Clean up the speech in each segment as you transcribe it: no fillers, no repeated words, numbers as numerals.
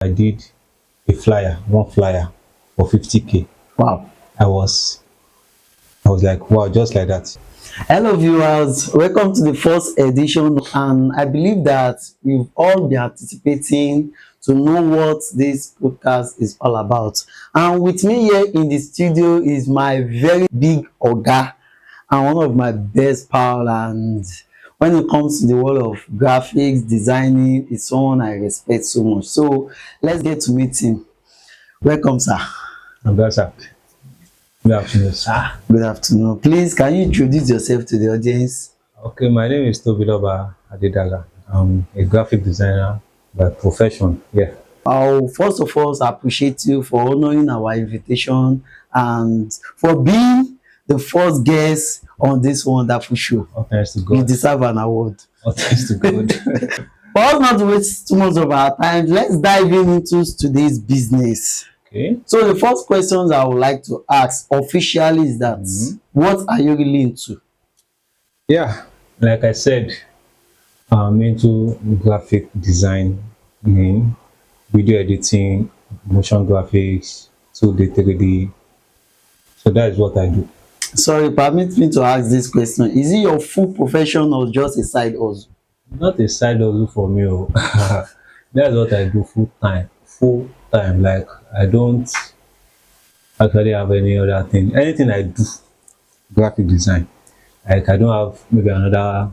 I did one flyer for 50K. Wow. I was like, wow, just like that. Hello viewers, welcome to the first edition, and I believe that you've all been anticipating to know what this podcast is all about. And with me here in the studio is my very big oga and one of my best pal, and when it comes to the world of graphics designing, it's someone I respect so much. So let's get to meet him. Welcome, sir. And that's up. Good afternoon, sir. Good afternoon. Please, can you introduce yourself to the audience? Okay, my name is Tobi Adedaga. I'm a graphic designer by profession. Yeah. I'll first of all appreciate you for honoring our invitation and for being the first guest on this wonderful show. All thanks to You God. deserve an award. All thanks to God. For us not to waste too much of our time, let's dive into today's business. Okay. So the first questions I would like to ask officially is that what are you really into? Yeah, like I said, I'm into graphic design, video editing, motion graphics, 2D, 3D. So that is what I do. Sorry, permit me to ask this question. Is it your full profession or just a side hustle? Not a side hustle for me. That's what I do full time. Full time. Like I don't actually have any other thing. Anything I do, graphic design. Like I don't have maybe another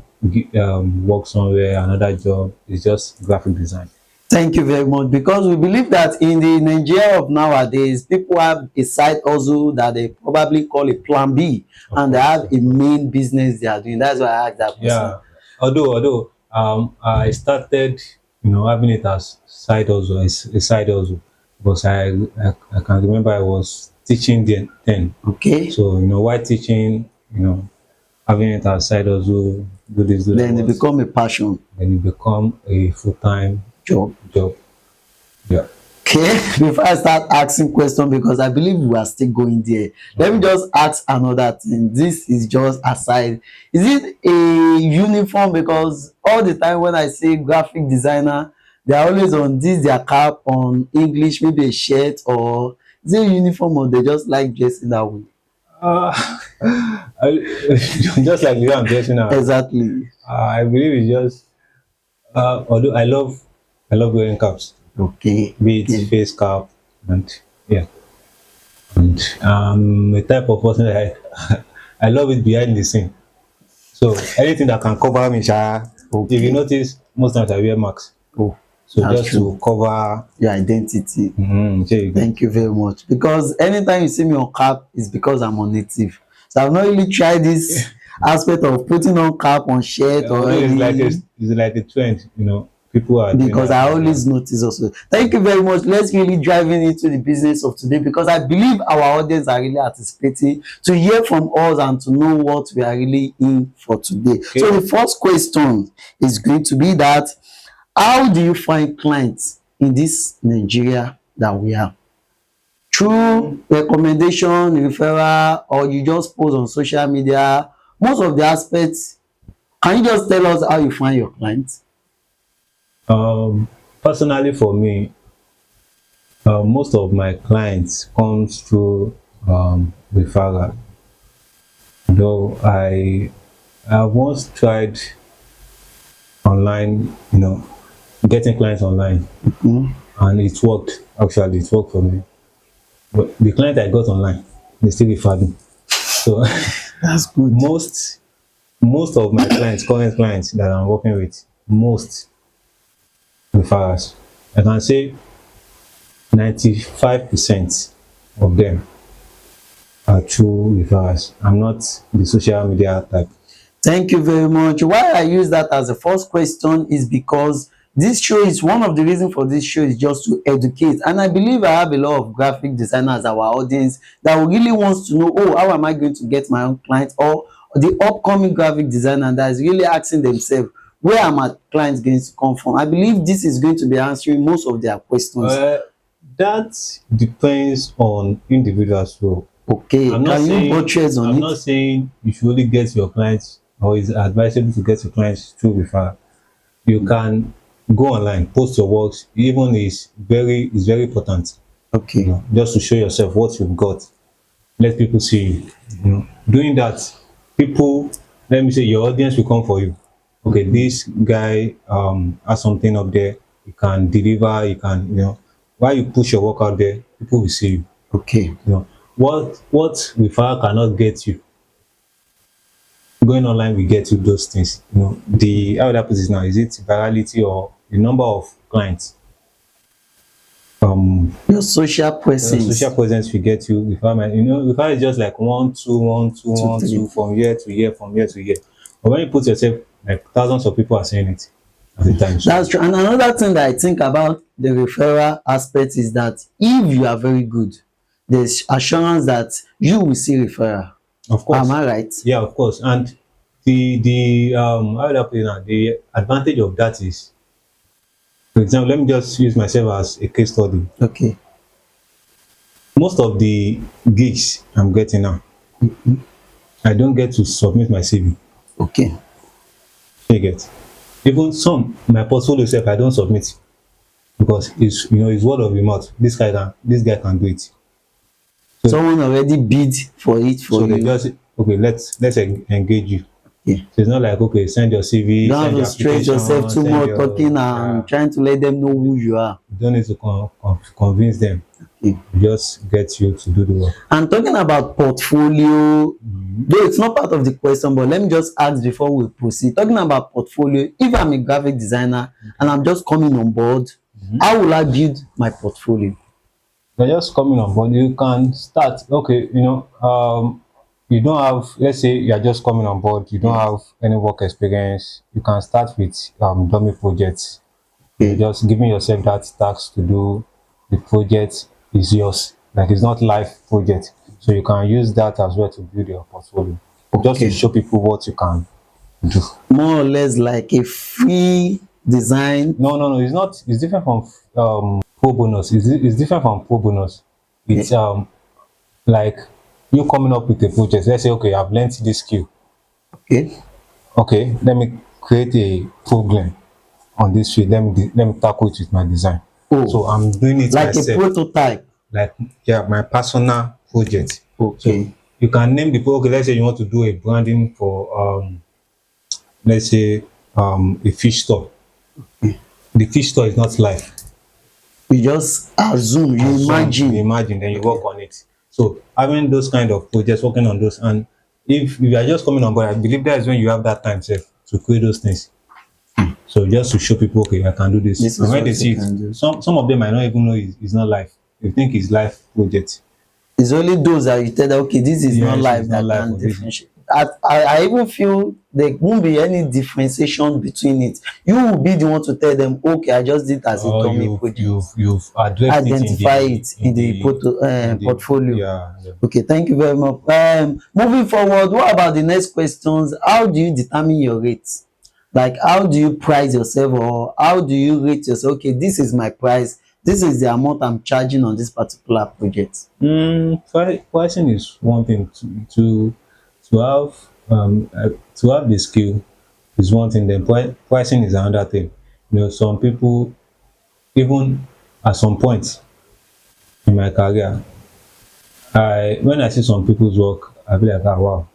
work somewhere, another job. It's just graphic design. Thank you very much, because we believe that in the Nigeria of nowadays, people have a side hustle that they probably call a plan B, and they have a main business they are doing. That's why I asked that question. Yeah. Although I started, having it as side hustle, as a side hustle, because I can remember I was teaching then. Okay. So while teaching, having it as side hustle, do this, do that. Then it become a passion. Then it become a full-time Job. Yeah. Okay, before I start asking questions, because I believe we are still going there, let me just ask another thing. This is just aside. Is it a uniform? Because all the time when I say graphic designer, they are always on this, their cap on English, maybe a shirt, or is it a uniform, or they just like dressing that way? Just like the way I'm dressing now. Exactly. I believe it's just, although I love wearing caps. Okay. Be it face cap, and yeah. And the type of person that I love it behind the scene. So anything that can cover me, Okay. if you notice, most times I wear masks. Oh, So that's just true. to cover Your identity. there you go. Thank you very much. Because anytime you see me on cap, it's because I'm on native. So I've not really tried this aspect of putting on cap on shirt or Although anything, it's like a trend, people are doing because that I always notice also. Thank you very much. Let's really dive into the business of today, because I believe our audience are really anticipating to hear from us and to know what we are really in for today. Okay. So the first question is going to be that, how do you find clients in this Nigeria that we have? Through recommendation, referral, or you just post on social media? Most of the aspects, can you just tell us how you find your clients? Personally for me, most of my clients comes through referral. Though I once tried online, getting clients online, and it worked. Actually, it worked for me. But the client I got online, they still referred me. So That's good. most of my clients, current clients that I'm working with, most referrals. I can say 95% of them are true referrals. I'm not the social media type. Thank you very much. Why I use that as the first question is because this show is one of the reasons for this show is just to educate. And I believe I have a lot of graphic designers, our audience, that really wants to know, oh, how am I going to get my own clients? Or the upcoming graphic designer that is really asking themselves, where are my clients going to come from? I believe this is going to be answering most of their questions. That depends on individuals. So Okay, can you buttress on it? I'm not saying you should only get your clients, or it's advisable to get your clients through referral. You can go online, post your works. Even is very important. Okay. Just to show yourself what you've got. Let people see you. Doing that, people, let me say, your audience will come for you. Okay, this guy has something up there. He can deliver. He can, while you push your work out there, people will see you. Okay. What referral cannot get you, going online will get you those things. The how would I put it now? Is it virality or the number of clients? Your social Social presence. presence will get you referral. Referral is just like one, two, one, two, Two, one, three. two, from year to year, from year to year. But when you put yourself, like thousands of people are saying it at the time. So That's true. And another thing that I think about the referral aspect is that if you are very good, there's assurance that you will see referral. of Am course, I right? yeah, of course. And the how would I put it now? The advantage of that is, for example, let me just use myself as a case study. Okay. Most of the gigs I'm getting now, I don't get to submit my CV. Okay. You get, even some my portfolio self I don't submit, because it's word of the mouth. This guy can do it. So Someone already bid for it for so they you. just, okay, engage you. Yeah. So it's not like, okay, send your You CV, don't send have your to stress yourself application, too send much your, talking yeah. and trying to let them know who you are. You don't need to convince them. Okay. Just get you to do the work. And talking about portfolio, though it's not part of the question, but let me just ask before we proceed. Talking about portfolio, if I'm a graphic designer and I'm just coming on board, how will I build my portfolio? You're just coming on board. You can start. Okay, you don't have. Let's say you are just coming on board. You don't Yes. have any work experience. You can start with dummy projects. You're Okay. just giving yourself that task to do. The project is yours. Like, it's not live project, so you can use that as well to build your portfolio, just to Okay. show people what you can do. More or less like a free design. No, no, no. It's not. It's different from pro bonus. It's different from pro bonus. Yeah. It's like you coming up with a project. Let's say, okay, I've learned this skill. Okay. Okay, let me create a problem on this field. Let me tackle it with my design. So Oh, I'm doing it like a myself, prototype. like, yeah, my personal project. So Okay. you can name the okay. Let's say you want to do a branding for let's say a fish store. The fish store is not live. You just assume, you You imagine. imagine, then you Okay. work on it. So having those kind of projects, working on those, and if you are just coming on board, I believe that is when you have that time safe to create those things. So just to show people, okay, I can do this, This and is when they what you see it, can do. some of them might not even know it's not live. They think it's live project. It's only those that you tell that okay, this is not Yes, it's live not that live can for this. differentiate. I even feel there won't be any differentiation between it. You will be the one to tell them, okay, I just did as a Or dummy you've project. you've addressed it in Identify the it in the portfolio. yeah, yeah. Okay, thank you very much. Moving forward, what about the next questions? How do you determine your rates? Like, how do you price yourself, or how do you rate yourself? Okay, this is my price. This is the amount I'm charging on this particular project. Pricing is one thing. To have the skill is one thing. Then pricing is another thing. Some people, even at some point in my career, I when I see some people's work, I be like, ah, wow,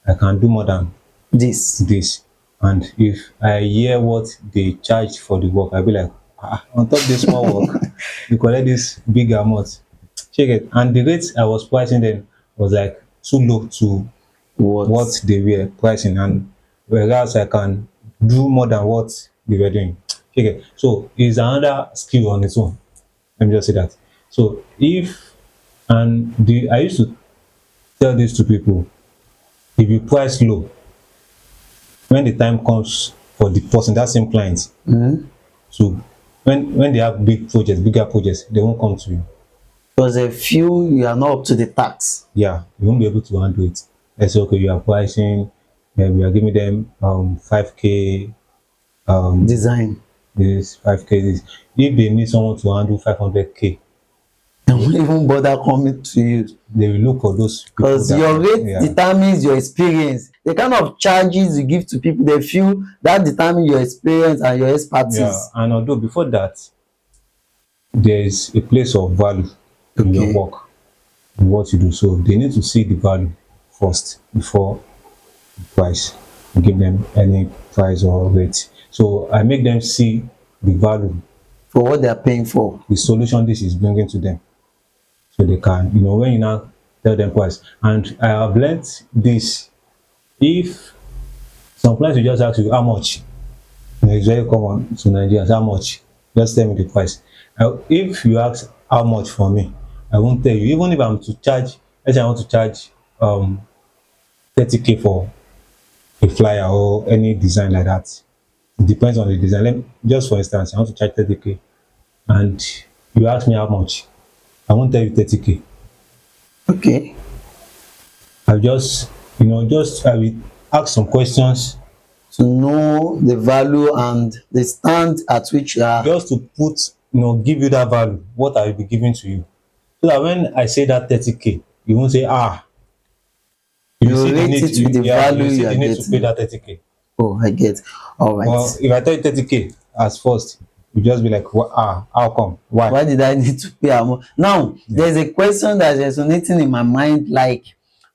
I can do more than This. this. And if I hear what they charge for the work, I be like, ah, on top this small work, you collect this big amount. Check it. And the rate I was pricing then was like too low to What? what they were pricing, and whereas I can do more than what they were doing. Check it. So it's another skill on its own. Let me just say that. So if and the I used to tell this to people, if you price low, when the time comes for the person, that same client, Mhm. so when they have bigger projects, they won't come to you. Because a few you are not up to the tax. Yeah, you won't be able to handle it. Let's say, okay, you are pricing, we are giving them 5k, Design. this 5k, this. If they need someone to handle 500k, They won't even bother coming to you They will look for those people because that your rate yeah, determines your experience. The kind of charges you give to people, they feel that determine your experience and your yeah. expertise. And although before that, there is a place of value in your Okay. work, in what you do. So they need to see the value first before price. Give them any price or rate. So I make them see the value, For what they are paying for. the solution this is bringing to them. So they can, when you now tell them price. And I have learned this. If some clients will just ask you how much, it's very common to Nigerians, how much? Just tell me the price. If you ask how much for me, I won't tell you. Even if I'm to charge, let's say I want to charge 30K for a flyer or any design like that. It depends on the design. Just for instance, I want to charge 30K and you ask me how much, I won't tell you 30K. Okay. I just, I will ask some questions To know the value and the stand at which you are. just to put, give you that value, what I will be giving to you. So that when I say that 30K, you won't say, you You see the rate need, it with the yeah, value you see you are the need to pay getting. that 30K. Oh, I get. All right. But if I tell you 30K as first, you just be like, how come? Why? Why did I need to pay amount? Now, there's a question that's resonating in my mind. Like,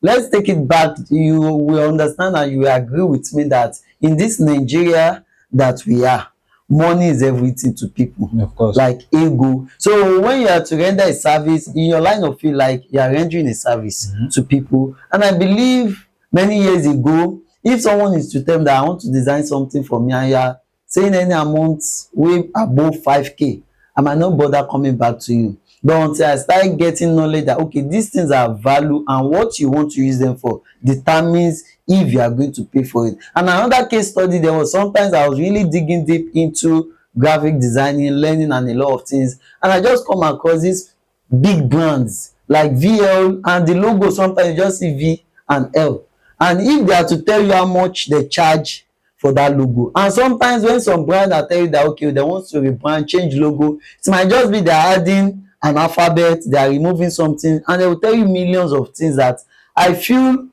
let's take it back. You will understand and you will agree with me that in this Nigeria that we are, money is everything to people. Of course. Like ego. So when you are to render a service in your line of field, like you are rendering a service to people. And I believe many years ago, if someone is to tell me that I want to design something for me and you are saying any amount way above 5K, I might not bother coming back to you. But until I start getting knowledge that okay, these things are value and what you want to use them for determines if you are going to pay for it. And another case study, there was sometimes I was really digging deep into graphic designing, learning and a lot of things, and I just come across these big brands like VL, and the logo sometimes you just see V and L, and if they are to tell you how much they charge for that logo, and sometimes when some brand are tell you that okay they want to rebrand, change logo, it might just be they are adding an alphabet, they are removing something, and they will tell you millions of things that I feel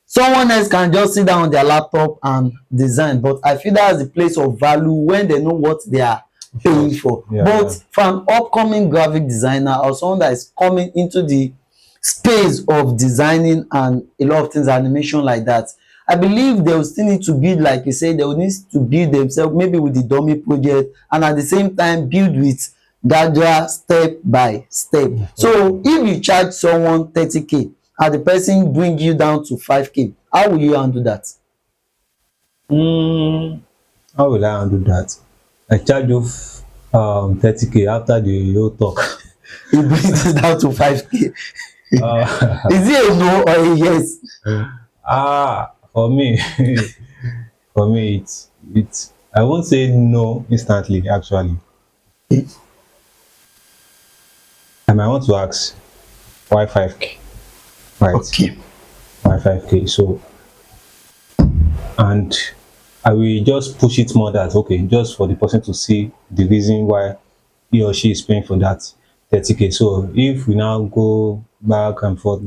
someone else can just sit down on their laptop and design. But I feel that's the place of value when they know what they are paying for. Yeah, But yeah. for an upcoming graphic designer or someone that is coming into the space of designing and a lot of things, animation like that, I believe they will still need to build, like you said, they will need to build themselves maybe with the dummy project, and at the same time build with gradual step by step. So if you charge someone 30K and the person bring you down to 5K, how will you handle that? How will I handle that? I charge you 30K after the whole talk. He brings it down to 5K. uh, Is it a no or a yes? for me, for me, it's. I won't say no instantly. Actually, I might want to ask why 5K, right? Okay. Why 5K? So, and I will just push it more that okay, just for the person to see the reason why he or she is paying for that 30K. So if we now go back and forth,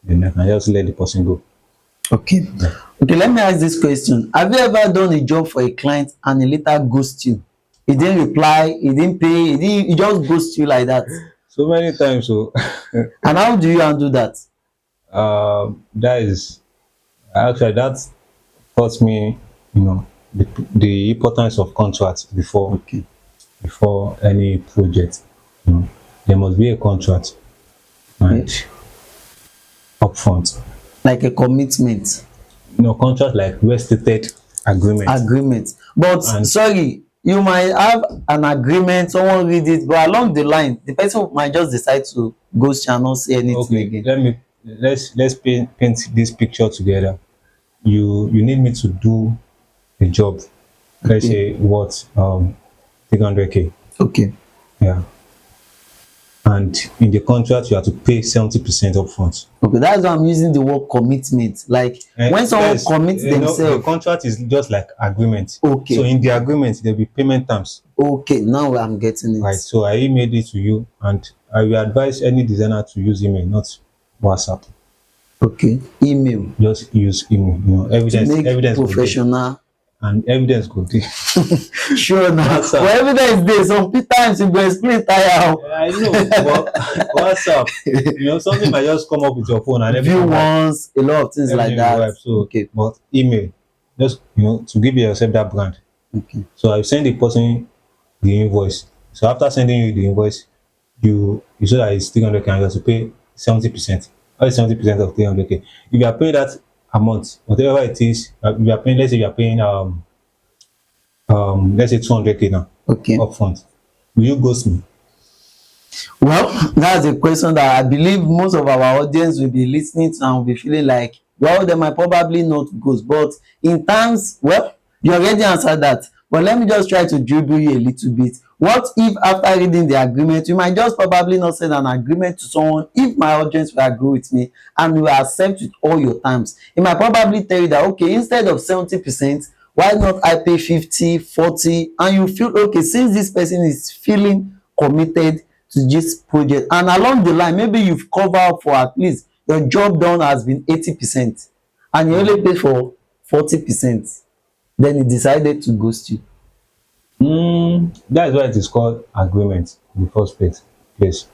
then I can just let the person go. Okay. Okay, let me ask this question. Have you ever done a job for a client and he later ghost you? He didn't reply, he didn't pay, he just ghost you like that. So many times, so And how do you handle that? that is actually that taught me, the importance of contracts Okay. before any project. There must be a contract and upfront. Like a commitment. Contract like well-stated agreement. Agreement. But And sorry, you might have an agreement, someone read it, but along the line, the person might just decide to ghost you and not say anything okay, again. let's paint this picture together. You need me to do a job. Let's say what 300K. Okay. Yeah. And in the contract, you have to pay 70% upfront. Okay, that's why I'm using the word commitment. Like when someone Yes, commits the themselves. contract is just like agreement. Okay. So in the agreement, there'll be payment terms. Okay, now I'm getting it. Right. So I emailed it to you, and I will advise any designer to use email, not WhatsApp. Okay. Email Just use email. to make Evidence go there, professional. and evidence go there. Sure now. WhatsApp, But evidence dey. Some times you go explain tire I know, but WhatsApp, something might just come up with your phone and view everything wipe. once, a lot of things like Everything will that. wipe. So, Okay. but email, just to give yourself that brand. Okay. So I send the person the invoice. So after sending you the invoice, you show that it's 300k and you have to pay 70%. Or 70% of 300k. If you are paying that amount, whatever it is, if you are paying, let's say you are paying let's say 200k now Okay. upfront, will you ghost me? Well, that's a question that I believe most of our audience will be listening to and will be feeling like, well, they might probably not ghost. But in terms, well, you already answered that. But let me just try to dribble you a little bit. What if after reading the agreement, you might just probably not send an agreement to someone if my audience will agree with me and will accept with all your terms. It might probably tell you that, okay, instead of 70%, why not I pay 50, 40, and you feel, okay, since this person is feeling committed to this project, and along the line maybe you've covered for at least your job done has been 80% and you only pay for 40%, then he decided to ghost you. That is why it is called agreement in the first place. Yes.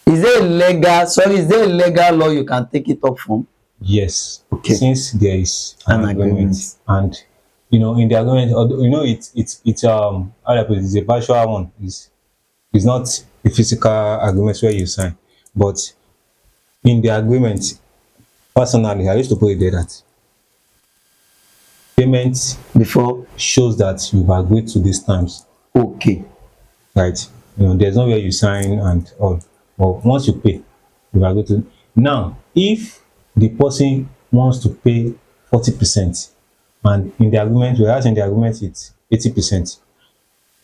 Is there a legal law you can take it up from? Yes. Okay. Since there is An an agreement, agreement. and in the agreement, although it's how do I put it, it's a virtual one. It's not a physical agreement where you sign, but in the agreement, personally, I used to put it there that payment Before. shows that you've agreed to these terms, Okay. right? There's no way you sign and all. But once you pay, you've agreed to. Now, if the person wants to pay 40%, and in the agreement, whereas in the agreement it's 80%,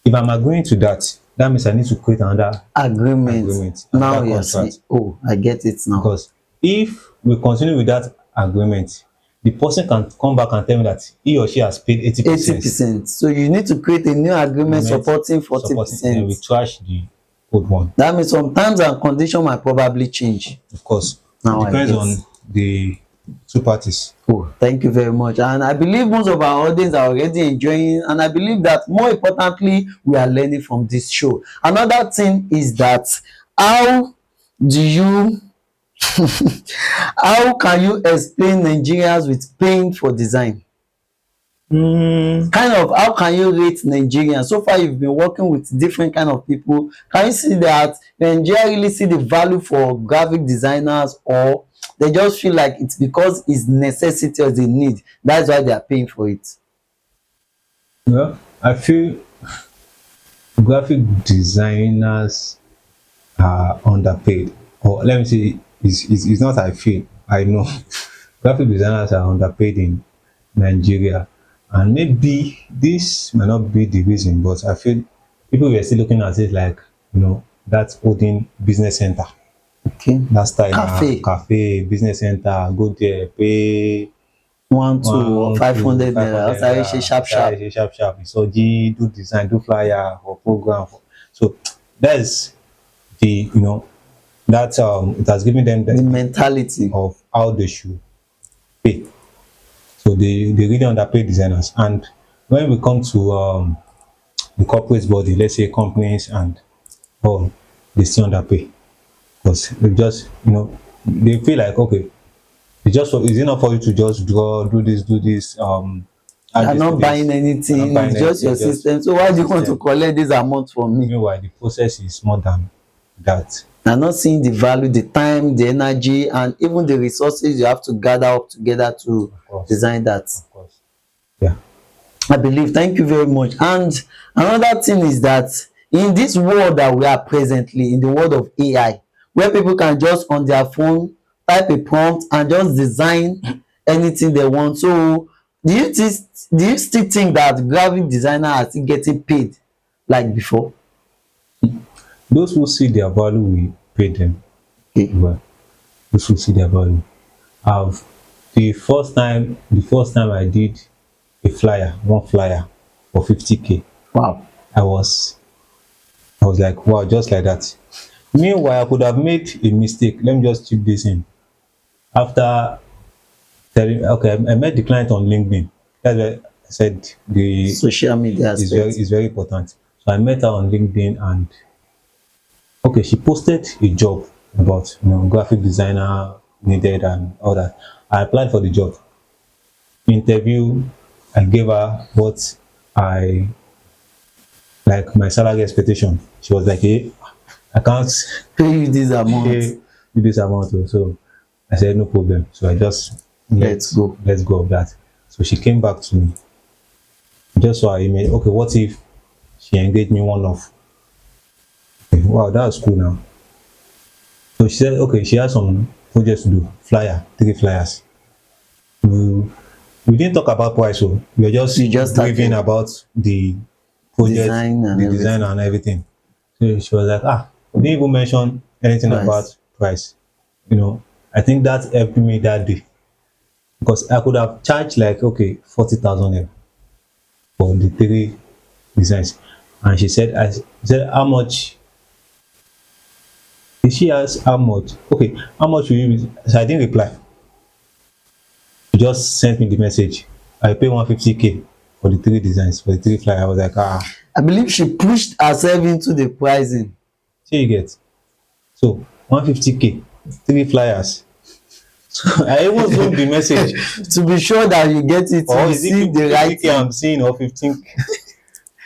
if I'm agreeing to that, that means I need to create another Agreement. Now another you're saying, contract. oh, I get it now. Because if we continue with that agreement, the person can come back and tell me that he or she has paid 80%. 80%. So you need to create a new agreement supporting Then we 40%. trash the old one. That means some terms and conditions might probably change. Of course, Now it I depends get. on the two parties. Oh, thank you very much. And I believe most of our audience are already enjoying, and I believe that more importantly, we are learning from this show. Another thing is that how do you how can you explain Nigerians with pain for design? Kind of how can you rate Nigerians? So far you've been working with different kind of people. Can you see that Nigeria really see the value for graphic designers, or they just feel like it's because it's necessity or the need, that's why they are paying for it? Well, I feel graphic designers are underpaid. Or let me say, it's not I feel, I know. Graphic designers are underpaid in Nigeria. And maybe this might not be the reason, but I feel people were still looking at it like, that holding business center. Okay. That style Cafe. business center, go there, pay 1 to 500 naira. Sorry, she sharp. sharp. So do design, do flyer or program. So that's the that it has given them The mentality of how they should pay. So they really underpay designers. And when we come to the corporate body, let's say companies and all, they still underpay. Because they just they feel like, okay, it's just is it not for you to just do this you're not buying anything, it's just your system, so why do you want to collect this amount from me? Meanwhile, the process is more than that. You're not seeing the value, the time, the energy, and even the resources you have to gather up together to design that. Of course. Yeah. I believe. Thank you very much. And another thing is that in this world that we are presently, in the world of AI, where people can just on their phone type a prompt and just design anything they want. So do you still think that graphic designers are still getting paid like before? Those who see their value, we pay them. Okay. Well, those who see their value. I've the first time I did one flyer for 50k. Wow. I was like, wow, just like that. Meanwhile, I could have made a mistake. Let me just chip this in. After telling, okay, I met the client on LinkedIn. That's why I said the Social media aspect. is very important. So I met her on LinkedIn, and okay, she posted a job about graphic designer needed and all that. I applied for the job. Interview, I gave her what I like my salary expectation. She was like, hey, I can't Pay you this amount. pay you this amount. So I said no problem. So I just Let's go. let's go of that. So she came back to me. Just saw her email. Okay, what if she engaged me one off? Okay, wow, that's cool now. So she said, okay, she has some projects to do. Flyer, 3 flyers. We, we didn't talk about price, so we were just You just briefing started. about the project, Design and the design everything. and everything. So she was like, we didn't even mention anything Price. about price. I think that helped me that day because I could have charged like okay 40,000 naira for the 3 designs, and she said how much. Did she ask how much? Okay, how much will you? So I didn't reply. She just sent me the message. I pay 150K for the 3 designs for the 3 flyer. I was like, I believe she pushed herself into the pricing. see you get. So 150K, 3 flyers. So I even zoomed the message. To be sure that you get it, Or you is it see the 50, right 50K thing. I'm seeing or 15K?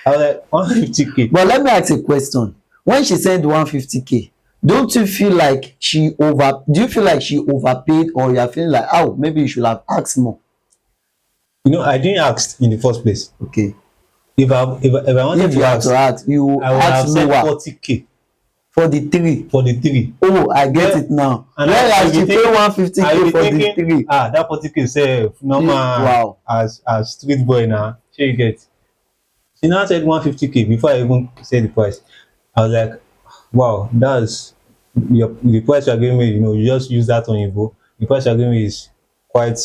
I was like 150K. But let me ask a question. When she said 150K, don't you feel like do you feel like she overpaid, or you're feeling like, oh, maybe you should have asked more? I didn't ask in the first place. Okay. If I wanted If to you have to ask, ask, you I would ask have said lower 40K for the three. for the 3. Oh, I get Well, it now. and Whereas be she pay thinking, I 150K be for the thinking, three. that 40K say normal Wow. as street boy now. Shey you get. She now said 150K before I even said the price. I was like, wow, that's the price you're giving me. You just use that on your book. The price you're giving me is quite,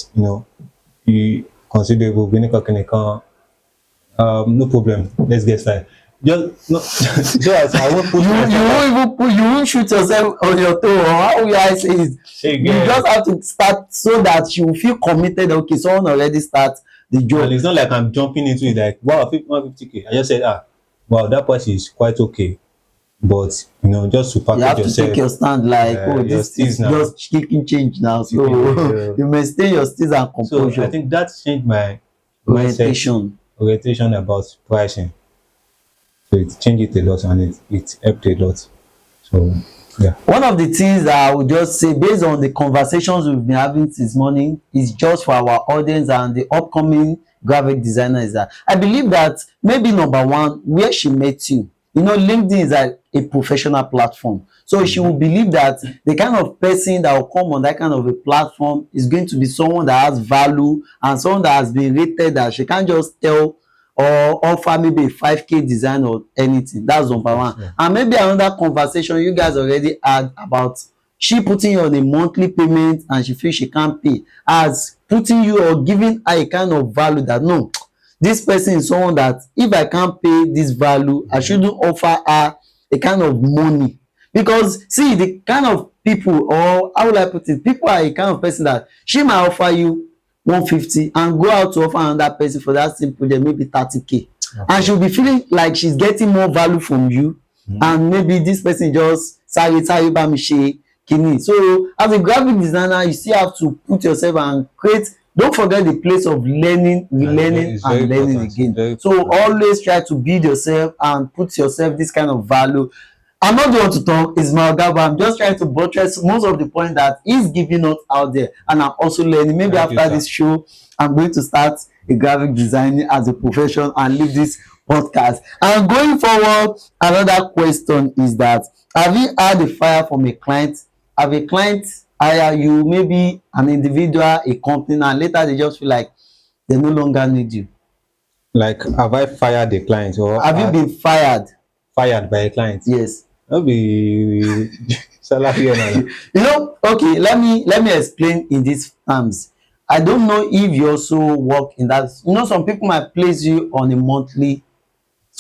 considerable. No problem. Let's get started. Just no, so as I won't push You myself out. won't even put, you won't shoot yourself on your toe, or how will I say it? Shey you You just get. have to start so that you feel committed. Okay, someone already start the And job. it's not like I'm jumping into it like, wow, 150K. I just said, wow, that price is quite okay. But, just to You package have to take yourself, your stand like, oh, your this steez is now. just kicking change now. So So, you maintain your steez and I composure. think that changed my mindset, Orientation. orientation about pricing. So it changed it a lot and it helped a lot. So, yeah. One of the things that I would just say, based on the conversations we've been having since morning, is just for our audience and the upcoming graphic designer, is that I believe that maybe number one, where she met you, LinkedIn is like a professional platform. So she will believe that the kind of person that will come on that kind of a platform is going to be someone that has value and someone that has been rated, that she can't just tell or offer maybe a 5K design or anything. That's Of number course, one. yeah. And maybe another conversation you guys already had about she putting you on a monthly payment and she feels she can't pay, as putting you or giving her a kind of value that no, this person is someone that if I can't pay this value, I shouldn't offer her a kind of money. Because see, the kind of people, or how will I put it, people are a kind of person that she might offer you 150 and go out to offer another person for that same project maybe 30K, Of and she'll course. be feeling like she's getting more value from you, Mhm. and maybe this person just sáré bá mi ṣe kini. So as a graphic designer, you still have to put yourself and create. Don't forget the place of learning, relearning It's very and learning important. It's again. very So important. always try to build yourself and put yourself this kind of value. I'm not the one to talk, it's my oga, but I'm just trying to buttress most of the point that he's giving us out there, and I'm also learning. Maybe Thank you, after sir. this show, I'm going to start a graphic designing as a profession and leave this podcast. And going forward, another question is that, have you had a fire from a client? Have a client hire you, maybe an individual, a company, and later they just feel like they no longer need you? Like, have I fired a client or Have you been fired? fired by a client? Yes. No be salary earner. Okay, let me explain in these terms. I don't know if you also work in that. Some people might place you on a monthly,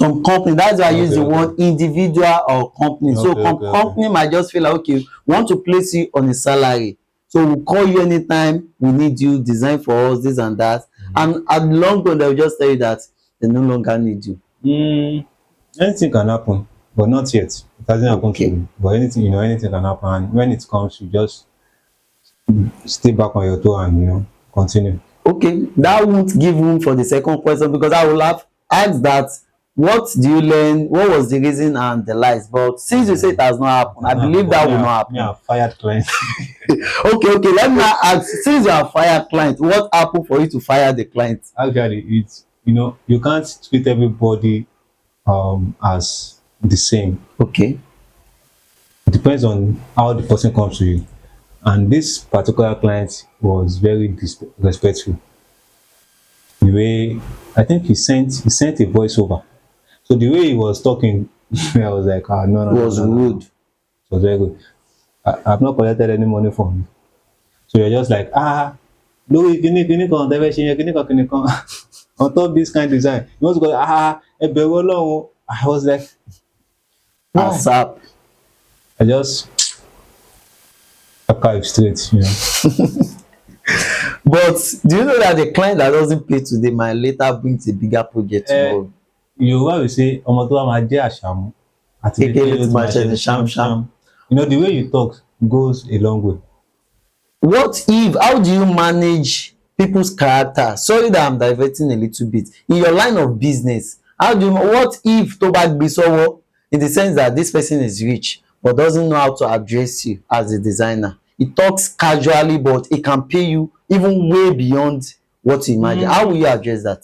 some company, that's why I use Okay, the okay. word individual or company. So Okay, okay, okay. company might just feel like, okay, we want to place you on a salary, so we'll call you anytime we need you, design for us this and that, and at the long run they'll just tell you that they no longer need you. Mm, anything can happen, but not yet. It hasn't happened to Okay. me. But anything, anything can happen. And when it comes, you just stay back on your toe and continue. Okay, that won't give room for the second question, because I will have asked that, what do you learn, what was the reason and the lies, but since you say it has not happened, I That's not believe happen. But that me, will I, not me, happen. I fired clients. Okay, let me now ask, since you are fired client, what happened for you to fire the client? Actually, it's you can't treat everybody as the same. Okay. It depends on how the person comes to you. And this particular client was very disrespectful. The way I think he sent a voiceover. So the way he was talking, I was like, ah, no, no, It no, was no, no, no. rude. It was very good. I've not collected any money from him. So you're just like, ah, no, you can diversion, you can on top this kind of design. You want to go, a bẹ̀rù. I was like, why? ASAP. I just archive straight. But do you know that the client that doesn't pay today might later bring a bigger project Eh, tomorrow? Yorùbá will say, ọmọ tó bá máa jẹ́ àṣàmú àti Kékeré kékeré ló tí ti máa máa ṣe ṣe ni ní sham sham. ṣámṣám. The way you talk goes a long way. What if, how do you manage people's character? Sorry that I'm diverting a little bit. In your line of business, how do you, what if tó bá gbé sọ́wọ́, in the sense that this person is rich but doesn't know how to address you as a designer? He talks casually, but he can pay you even way beyond what you imagine. How will you address that?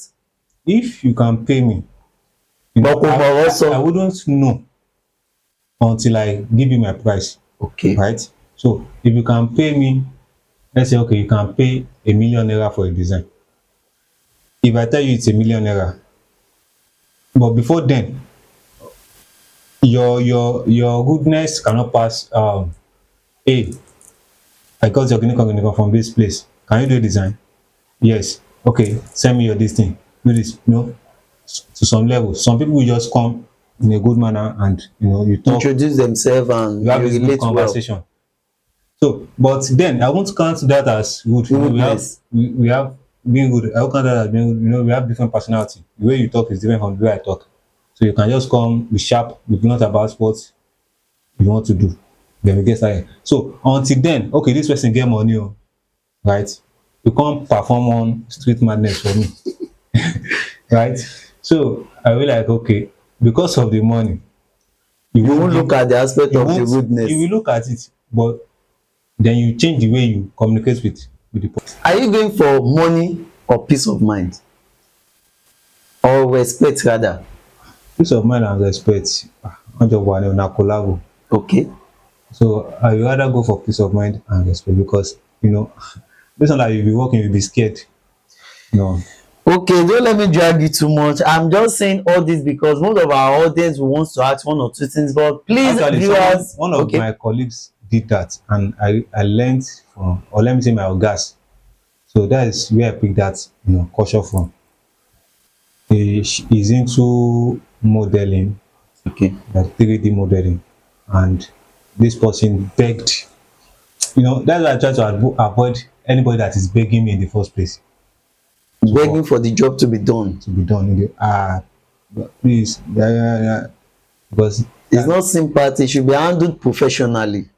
If you can pay me, But kò mọ̀rọ̀ I sọ. wouldn't know until I give you my price, Okay. right? So if you can pay me, let's say, okay, you can pay ₦1 million for a design. If I tell you it's ₦1 million, but before then, your goodness cannot pass. Hey, I got your clinical from this place. Can you do a design? Yes. Okay, send me your this thing. Do this. To some level. Some people will just come in a good manner and you talk, Introduce themselves and you have you this good relate well. conversation. So, but then I won't count that as good. Rudeness. We have being good. I won't count that as being good. We have different personality. The way you talk is different from the way I talk. So you can just come, be sharp, be blunt about what you want to do. Then we get started. So until then, okay, this person get money, right? You can't perform on street madness for me, right? So I will like, okay, because of the money, You won't look at the aspect you of the won't, rudeness. you will look at it, but then you change the way you communicate with the person. Are you going for money or peace of mind? Or respect rather? Peace of mind and respect, not just one on a collabo. Okay. So I would rather go for peace of mind and respect because based on that you'll be working, you'll be scared. No. Okay, don't let me drag you too much. I'm just saying all this because most of our audience wants to ask one or two things, but please, Actually, viewers. one of Okay. my colleagues did that, and I learned from, or let me say, my ogas. So that is where I picked that culture from. He's into modeling, Okay. like 3D modeling, and this person begged. That's why I try to avoid anybody that is begging me in the first place Begging for the job to be done. to be done. Please, yeah, yeah, yeah. Because It's not sympathy, it should be handled professionally.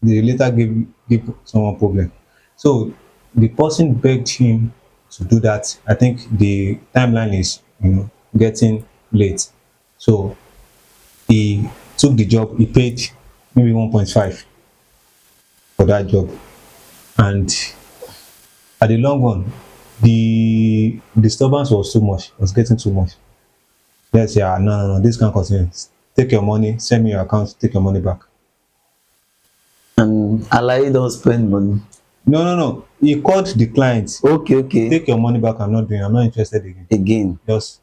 they later give someone problem. So the person begged him to do that. I think the timeline is getting late. So he took the job, he paid maybe 1.5 for that job. And at the long run, the disturbance was too much, it was getting too much. Let's say, no, this can't continue. Take your money, send me your account, take your money back. And Alaye don't spend money. No. He called the client. Okay. Take your money back. I'm not interested again. Again. Just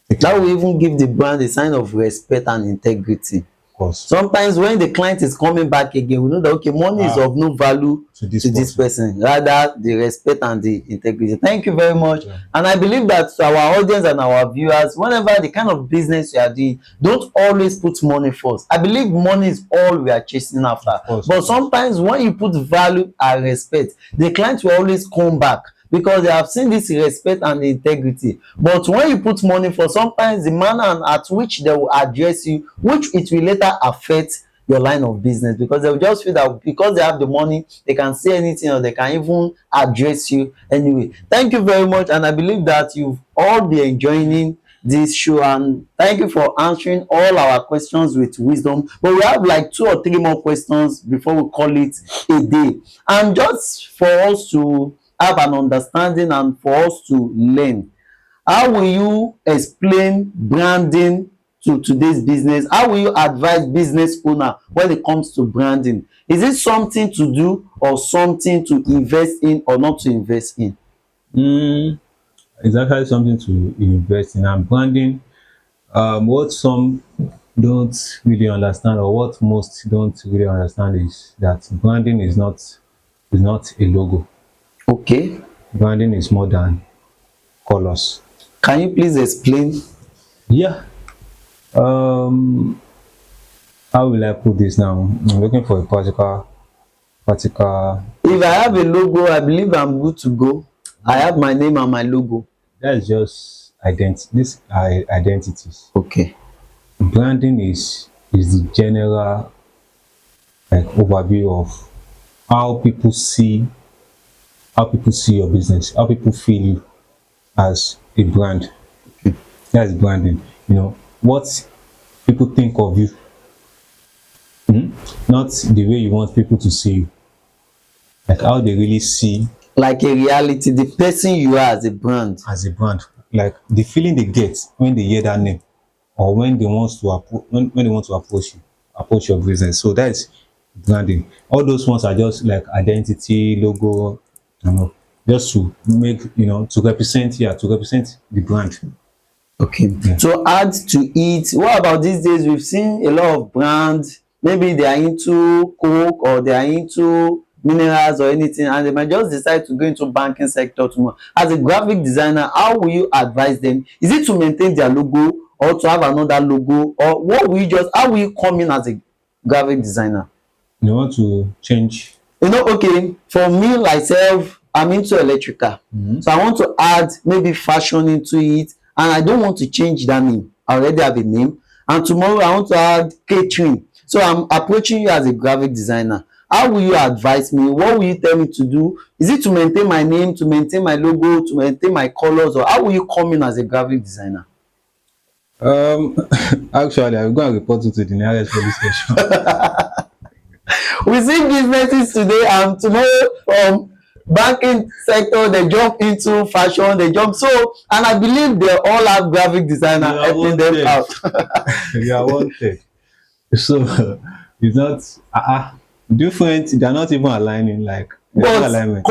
take That it. will even give the brand a sign of respect and integrity. course. Sometimes when the client is coming back again, we know that okay, money is of no value to this to this person, rather the respect and the integrity. Thank you very much. Yeah. And I believe that to our audience and our viewers, whenever the kind of business you are doing, don't always put money first. I believe money is all we are chasing after. But sometimes when you put value and respect, the client will always come back because they have seen this respect and integrity. But when you put money for, sometimes the manner at which they will address you, which it will later affect your line of business, because they will just feel that because they have the money, they can say anything or they can even address you anyway. Thank you very much, and I believe that you've all been enjoying this show, and thank you for answering all our questions with wisdom. But we have like 2 or 3 more questions before we call it a day, and just for us to have an understanding and for us to learn, how will you explain branding to today's business? How will you advise business owner when it comes to branding? Is it something to do or something to invest in or not to invest in? It's actually something to invest in. And branding, what some don't really understand, or what most don't really understand, is that branding is not a logo. Okay. Branding is more than colors. Can you please explain? Yeah. How will I put this now? I'm looking for a practical. If I have a logo, I believe I'm good to go. I have my name and my logo. That's just identity. These are identities. Okay. Branding is the general like overview of how people see your business, how people feel you as a brand. That's branding. What people think of you, not the way you want people to see you, like how they really see, like a reality, the person you are as a brand. Like the feeling they get when they hear that name, or when they want to approach your business. So that's branding. All those ones are just like identity, logo, just to make, to represent the brand. Okay. Yeah. To add to it, what about these days? We've seen a lot of brands, maybe they are into coke or they are into minerals or anything, and they might just decide to go into banking sector tomorrow. As a graphic designer, how will you advise them? Is it to maintain their logo or to have another logo, or how will you come in as a graphic designer? You want to change? Okay, for me myself, I'm into electrical. So I want to add maybe fashion into it, and I don't want to change that name. I already have a name, and tomorrow I want to add catering. So I'm approaching you as a graphic designer. How will you advise me? What will you tell me to do? Is it to maintain my name, to maintain my logo, to maintain my colors, or how will you come in as a graphic designer? Actually, I'm going to report you to the nearest police station. We see businesses today, and tomorrow from banking sector they jump into fashion, and I believe they all have graphic designer helping them out. You are wanted. So it's not different. They're not even aligning, like but alignment.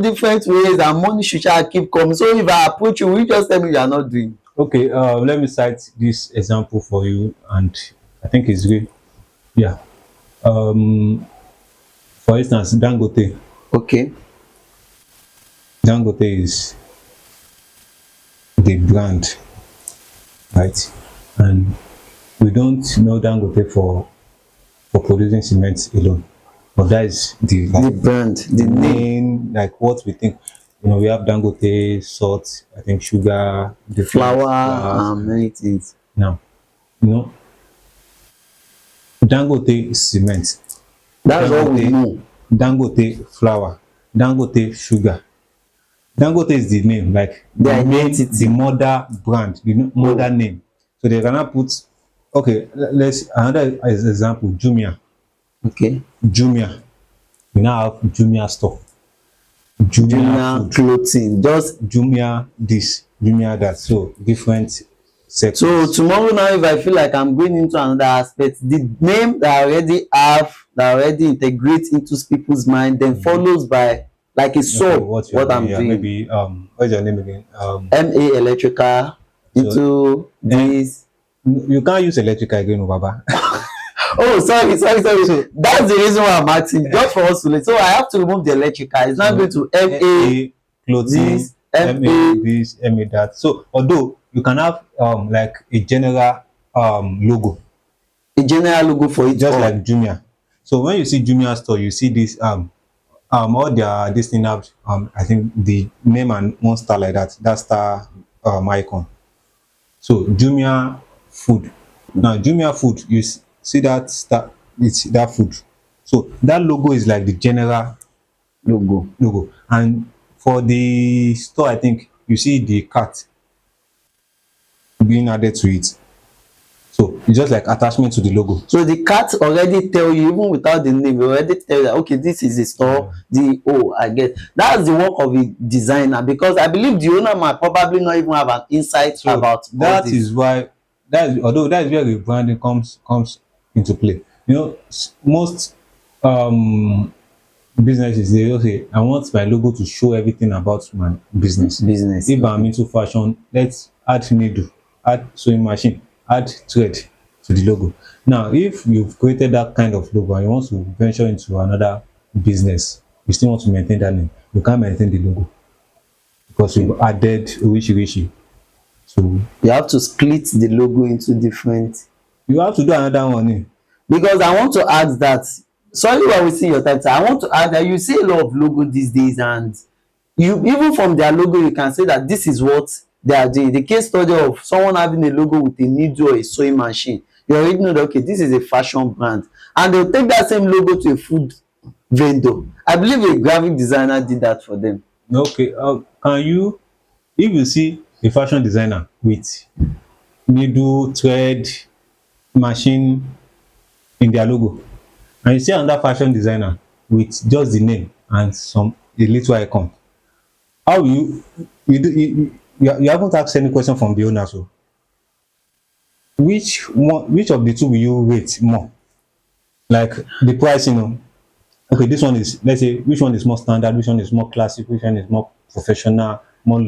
Different ways, and money should keep coming. So if I approach you, will you just tell me you are not doing? Okay, let me cite this example for you, and I think it's good. Yeah. For instance, Dangote. Okay. Dangote is the brand, right? And we don't know Dangote for producing cement alone, but that is the brand, the name, like what we think. We have Dangote salt, I think sugar, the flour, many things. Now, Dangote cement. That's all we know. Dangote flour, Dangote sugar. Dangote is the name, like the identity, the mother brand, the mother name. So they cannot put. Okay, let's another example. Jumia. Okay. Jumia. We now have Jumia store. Jumia clothing. Just Jumia this, Jumia that. So different sectors. So tomorrow now, if I feel like I'm going into another aspect, the name that I already have, that already integrates into people's mind, then follows by like a soul what I'm doing. Maybe what's your name again? MA electrical into this. You can't use electrical again, Baba. Oh, sorry. So That's the reason why I'm asking. Just for us to learn. So I have to remove the electrical. It's not going so to FA FA clothing, this, FA MA this, MA that. So although you can have like a general logo, a general logo for it just all. like Jumia. So when you see Jumia store, you see this all their this thing have I think the name and one star like that. That star icon. So Jumia food. Now Jumia food, you see that star, it's that food. So that logo is like the general Logo. logo. And for the store, I think you see the cat being added to it. So it's just like attachment to the logo. So the cat already tell you, even without the name, they already tell you that okay, this is a store. The oh, I get that's the work of a designer because I believe the owner might probably not even have an insight So about all that this. is why that is, although that is where the branding comes into play. You know, most um businesses they will say, I want my logo to show everything about my business. Business. If I'm into fashion, let's add needle, add sewing machine, add thread to the logo. Now, if you've created that kind of logo and you want to venture into another business, you still want to maintain that name. You can't maintain the logo because you've added Rishi. So You have to split the logo into different. you have to do another one. Eh? Because I want to add that. Sorry, while we see your title, I want to add that you see a lot of logo these days, and you even from their logo you can say that this is what they are doing. The case study of someone having a logo with a needle or a sewing machine, you already know that okay, this is a fashion brand, and they'll take that same logo to a food vendor. I believe a graphic designer did that for them. Okay, can you, if you see a fashion designer with needle, thread, machine in their logo, and you see another fashion designer with just the name and some a little icon, how will you haven't asked any question from the owner, so which of the two will you rate more? Like the price, okay, this one is, let's say, which one is more standard, which one is more classic, which one is more professional, more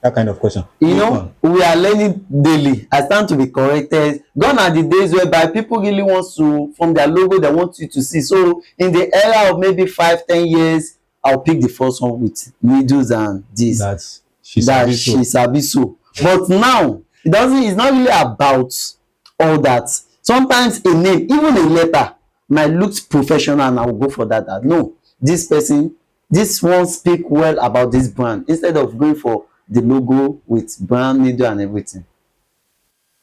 that kind of question. You Which know, one? we are learning daily. I stand to be corrected. Gone are the days whereby people really want to, from their logo, they want you to see. So in the era of maybe 5, 10 years, I'll pick the first one with needles and this. That she That sabi she so. sabi so. But now it's not really about all that. Sometimes a name, even a letter, might look professional and I will go for that. That no, this person, this one speak well about this brand instead of going for the logo with brand needle and everything.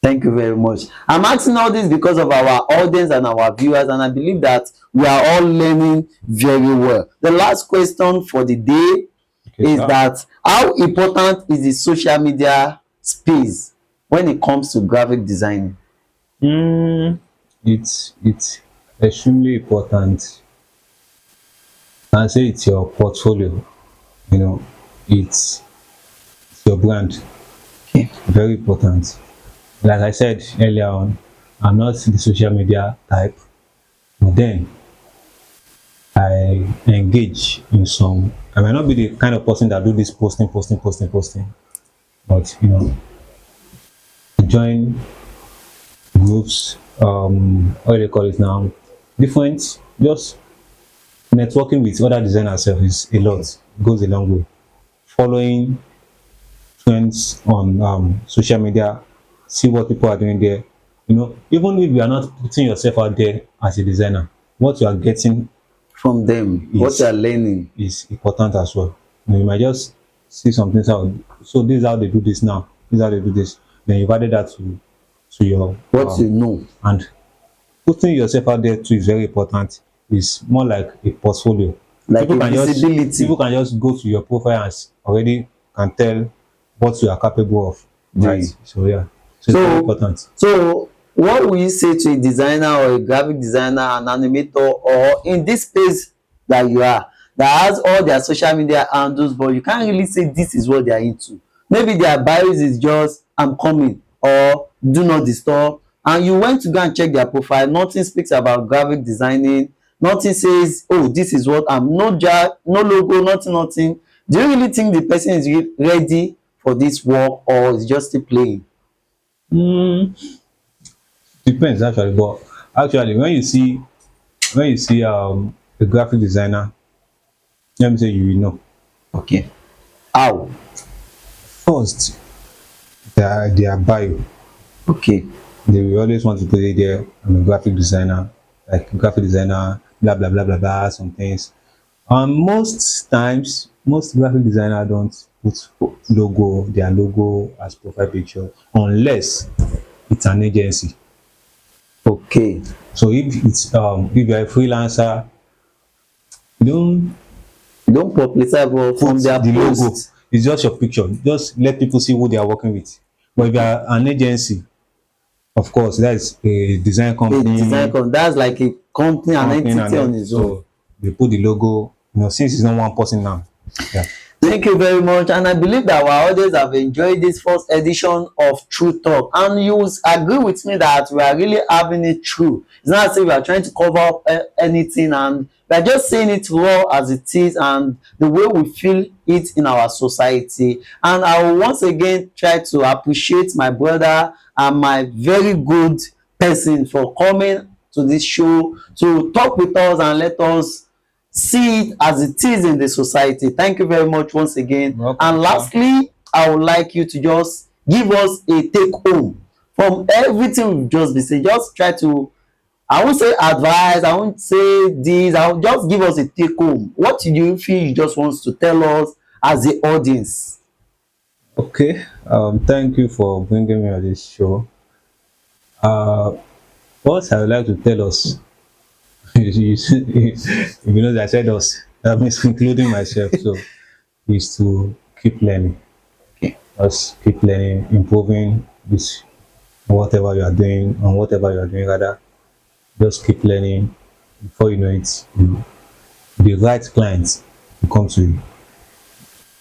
Thank you very much. I'm asking all this because of our audience and our viewers, and I believe that we are all learning very well. The last question for the day Okay, is sir. that how important is the social media space when it comes to graphic designing? It's extremely important. And say it's your portfolio. You know, it's your brand. Okay. Very important. Like I said earlier on, I'm not the social media type. But then I engage in some. I might not be the kind of person that do this posting. But join groups. What do they call it now? Different. Just networking with other designers self is a lot. Goes a long way. Following trends on social media, see what people are doing there. Even if you are not putting yourself out there as a designer, what you are getting From them, what you are is learning, is important as well. You might just see something out. So this is how they do this now. This is how they do this. Then you've added that to your what you know, and putting yourself out there too is very important. It's more like a portfolio. like People a can just visibility. people can just go to your profile and already can tell what you are capable of. Right. Doing. So yeah. So it's very important. So what will you say to a designer or a graphic designer, an animator, or in this space that you are, that has all their social media handles, but you can't really say this is what they are into? Maybe their bios is just I'm coming or do not disturb, and you went to go and check their profile. Nothing speaks about graphic designing. Nothing says, oh, this is what I'm. No jar, no logo, nothing. Do you really think the person is ready for this work, or is just still playing? Mm, depends actually, but Actually, when you see a graphic designer, let me say you will know. Okay. How? First, their bio. Okay. They will always want to put it there. I'm a graphic designer, like graphic designer, blah blah blah blah blah, some things. Most times, most graphic designer don't put their logo as profile picture unless it's an agency. Okay. So if you're a freelancer, you don't You don't publicize but put from their the logo. post. It's just your picture. Just let people see who they are working with. But if you are an agency, of course, that is a design A design company, that's like a company and company and entity on then its own. so they put the logo. Since it's not one person now. Yeah. Thank you very much, and I believe that our audience have enjoyed this first edition of True Talk, and you will agree with me that we are really having it true. It's not as if we are trying to cover up anything, and we are just saying it raw as it is and the way we feel it in our society. And I will once again try to appreciate my brother and my very good person for coming to this show to talk with us and let us see it as it is in the society. Thank you very much once again. And Welcome, sir. lastly, I would like you to just give us a take home from everything we've just been saying. Just try to, I won't say advice, I won't say this, I'll just give us a take home. What do you feel you just want to tell us as the audience? Okay. Thank you for bringing me on this show. Uh, what I would like to tell us, if you know that I said us, that means including myself. So, is to keep learning. Okay. Just keep learning, improving this whatever you are doing, and whatever you are doing rather. Just keep learning. Before you know it, the right clients will come to you.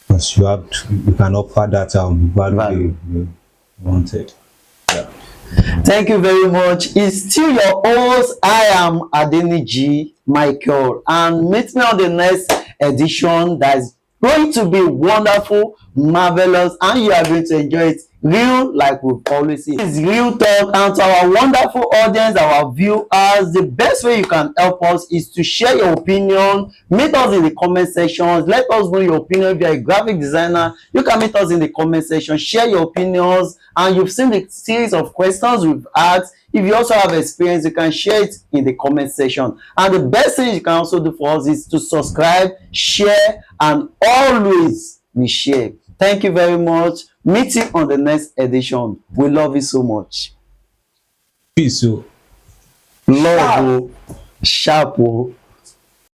Because you can offer that value Value. they wanted. Yeah. Thank you very much. It's still your host. I am Adeniji Michael, and meet me on the next edition that's going to be wonderful, marvelous, and you are going to enjoy it real like we've always said. It's real talk, and to our wonderful audience, our viewers, the best way you can help us is to share your opinion. Meet us in the comment sections. Let us know your opinion. If you're a graphic designer, you can meet us in the comment section. Share your opinions, and you've seen the series of questions we've asked. If you also have experience, you can share it in the comment section. And the best thing you can also do for us is to subscribe, share, and always we share. Thank you very much. Meet you on the next edition. We love you so much. Peace. So Love you. Sharp. Oh.